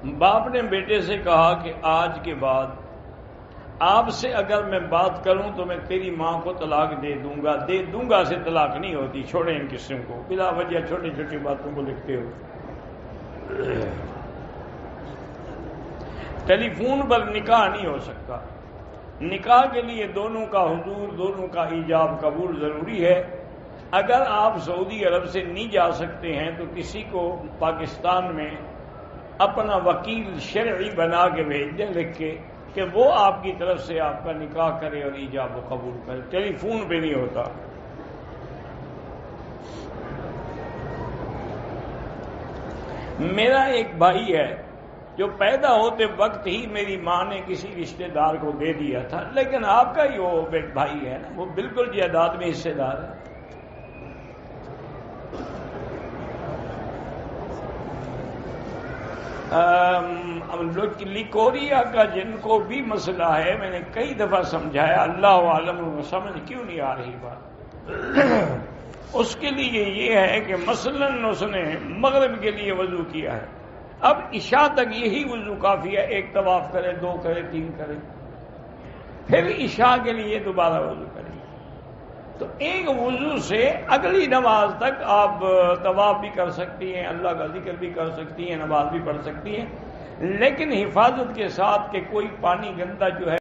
باپ نے بیٹے سے کہا کہ آج کے بعد آپ سے اگر میں بات کروں تو میں تیری ماں کو طلاق دے دوں گا سے طلاق نہیں ہوتی. چھوڑیں ان قسم کو، بلا وجہ چھوٹی چھوٹی باتوں کو لکھتے ہو. ٹیلی فون پر نکاح نہیں ہو سکتا. نکاح کے لیے دونوں کا حضور، دونوں کا ایجاب قبول ضروری ہے. اگر آپ سعودی عرب سے نہیں جا سکتے ہیں تو کسی کو پاکستان میں اپنا وکیل شرعی بنا کے بھیج دیں، لکھ کے کہ وہ آپ کی طرف سے آپ کا نکاح کرے اور ایجاب و قبول کرے. ٹیلی فون پہ نہیں ہوتا. میرا ایک بھائی ہے جو پیدا ہوتے وقت ہی میری ماں نے کسی رشتہ دار کو دے دیا تھا، لیکن آپ کا ہی وہ بھائی ہے نا، وہ بالکل جائیداد میں حصے دار ہے. لیکوریا کا جن کو بھی مسئلہ ہے، میں نے کئی دفعہ سمجھایا، اللہ عالم سمجھ کیوں نہیں آ رہی بات. اس کے لیے یہ ہے کہ مثلاً اس نے مغرب کے لیے وضو کیا ہے، اب عشاء تک یہی وضو کافی ہے، ایک طواف کرے، 2 کرے، 3 کرے، پھر عشاء کے لیے دوبارہ وضو کرے. تو ایک وضو سے اگلی نماز تک آپ طواف بھی کر سکتی ہیں، اللہ کا ذکر بھی کر سکتی ہیں، نماز بھی پڑھ سکتی ہیں، لیکن حفاظت کے ساتھ کہ کوئی پانی گندا جو ہے